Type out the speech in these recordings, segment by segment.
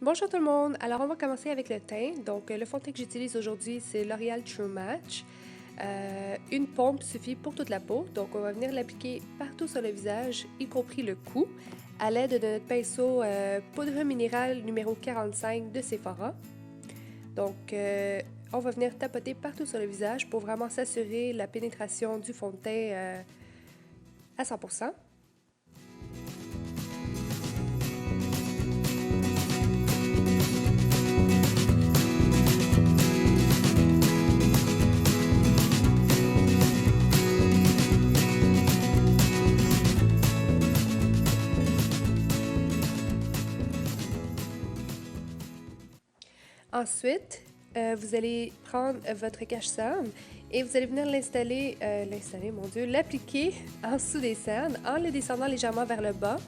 Bonjour tout le monde! Alors on va commencer avec le teint. Donc le fond de teint que j'utilise aujourd'hui c'est L'Oréal True Match. Une pompe suffit pour toute la peau. Donc on va venir l'appliquer partout sur le visage, y compris le cou, à l'aide de notre pinceau poudre minérale numéro 45 de Sephora. Donc on va venir tapoter partout sur le visage pour vraiment s'assurer la pénétration du fond de teint à 100%. Ensuite, vous allez prendre votre cache-cerne et vous allez venir l'appliquer en dessous des cernes en le descendant légèrement vers le bas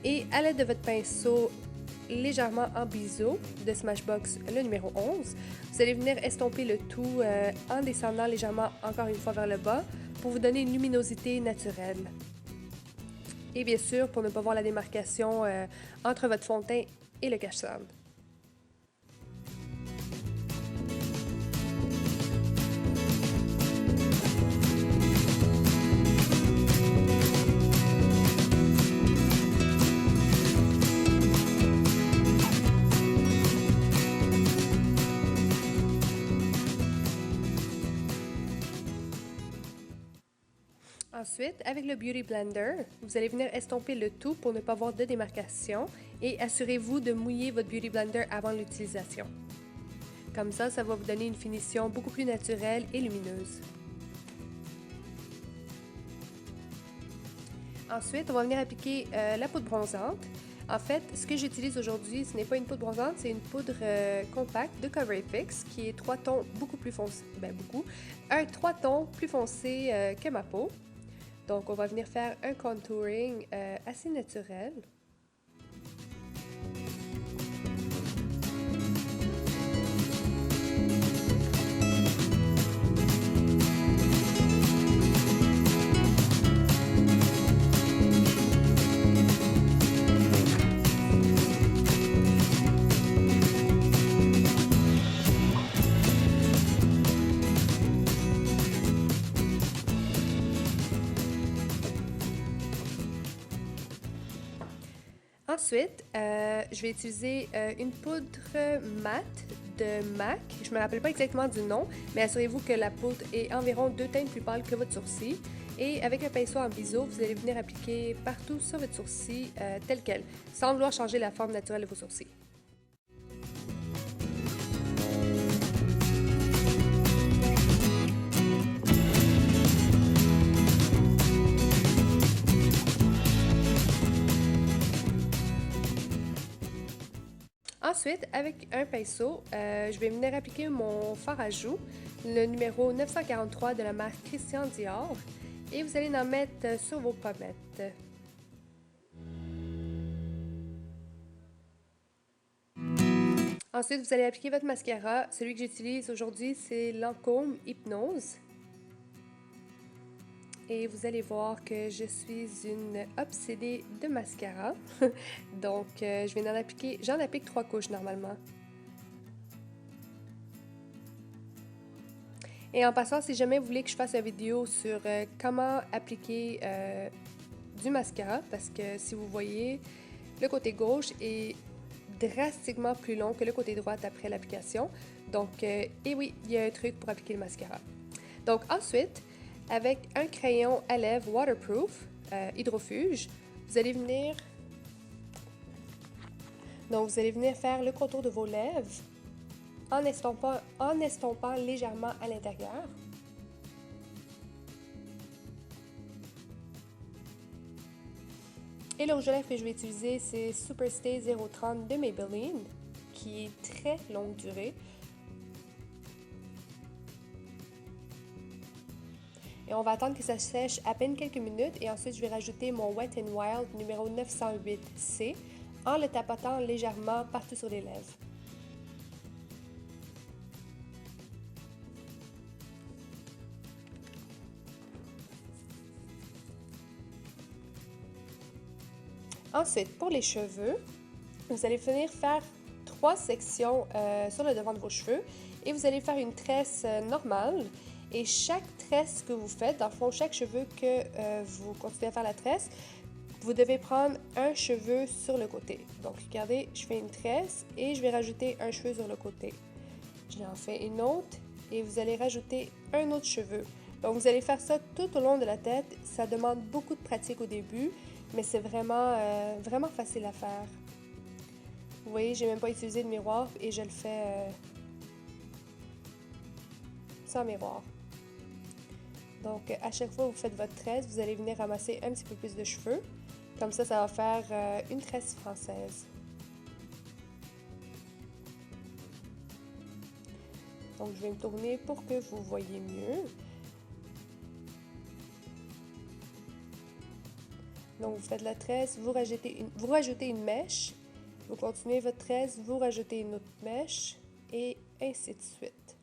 et à l'aide de votre pinceau légèrement en biseau de Smashbox le numéro 11, vous allez venir estomper le tout en descendant légèrement encore une fois vers le bas pour vous donner une luminosité naturelle. Et bien sûr, pour ne pas voir la démarcation entre votre fond de teint et le cache-cerne. Ensuite, avec le Beauty Blender, vous allez venir estomper le tout pour ne pas avoir de démarcation et assurez-vous de mouiller votre Beauty Blender avant l'utilisation. Comme ça va vous donner une finition beaucoup plus naturelle et lumineuse. Ensuite, on va venir appliquer la poudre bronzante. En fait, ce que j'utilise aujourd'hui, ce n'est pas une poudre bronzante, c'est une poudre compacte de Cover FX qui est 3 tons beaucoup plus foncé, 3 tons plus foncé que ma peau. Donc, on va venir faire un contouring assez naturel. Ensuite, je vais utiliser une poudre mate de MAC. Je ne me rappelle pas exactement du nom, mais assurez-vous que la poudre est environ 2 teintes plus pâle que votre sourcil. Et avec un pinceau en biseau, vous allez venir appliquer partout sur votre sourcil tel quel, sans vouloir changer la forme naturelle de vos sourcils. Ensuite, avec un pinceau, je vais venir appliquer mon fard à joues, le numéro 943 de la marque Christian Dior, et vous allez en mettre sur vos pommettes. Ensuite, vous allez appliquer votre mascara. Celui que j'utilise aujourd'hui, c'est Lancôme Hypnose. Et vous allez voir que je suis une obsédée de mascara. Donc, j'en applique 3 couches normalement. Et en passant, si jamais vous voulez que je fasse une vidéo sur comment appliquer du mascara, parce que si vous voyez, le côté gauche est drastiquement plus long que le côté droit après l'application. Donc, et oui, il y a un truc pour appliquer le mascara. Donc, ensuite, avec un crayon à lèvres waterproof, hydrofuge, vous allez venir faire le contour de vos lèvres en estompant légèrement à l'intérieur. Et le rouge à lèvres que je vais utiliser, c'est Superstay 030 de Maybelline, qui est très longue durée. Et on va attendre que ça sèche à peine quelques minutes et ensuite je vais rajouter mon Wet n Wild numéro 908C en le tapotant légèrement partout sur les lèvres. Ensuite, pour les cheveux, vous allez venir faire 3 sections sur le devant de vos cheveux et vous allez faire une tresse normale. Et chaque tresse que vous faites, dans le fond, chaque cheveu que vous continuez à faire la tresse, vous devez prendre un cheveu sur le côté. Donc, regardez, je fais une tresse et je vais rajouter un cheveu sur le côté. J'en fais une autre et vous allez rajouter un autre cheveu. Donc, vous allez faire ça tout au long de la tête. Ça demande beaucoup de pratique au début, mais c'est vraiment facile à faire. Vous voyez, j'ai même pas utilisé de miroir et je le fais sans miroir. Donc, à chaque fois que vous faites votre tresse, vous allez venir ramasser un petit peu plus de cheveux. Comme ça va faire une tresse française. Donc, je vais me tourner pour que vous voyez mieux. Donc, vous faites la tresse, vous rajoutez une mèche, vous continuez votre tresse, vous rajoutez une autre mèche, et ainsi de suite.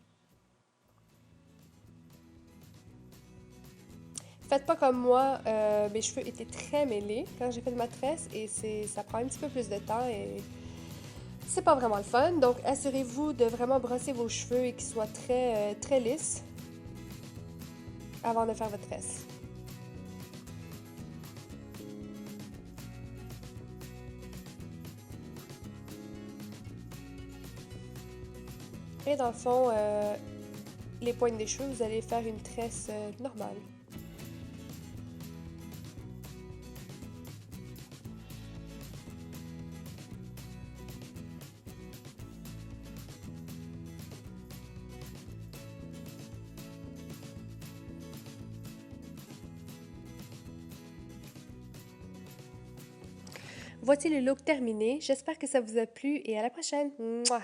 Faites pas comme moi, mes cheveux étaient très mêlés quand j'ai fait ma tresse, et ça prend un petit peu plus de temps, et c'est pas vraiment le fun. Donc, assurez-vous de vraiment brosser vos cheveux et qu'ils soient très lisses avant de faire votre tresse. Et dans le fond, les pointes des cheveux, vous allez faire une tresse normale. Voici le look terminé. J'espère que ça vous a plu et à la prochaine. Mouah!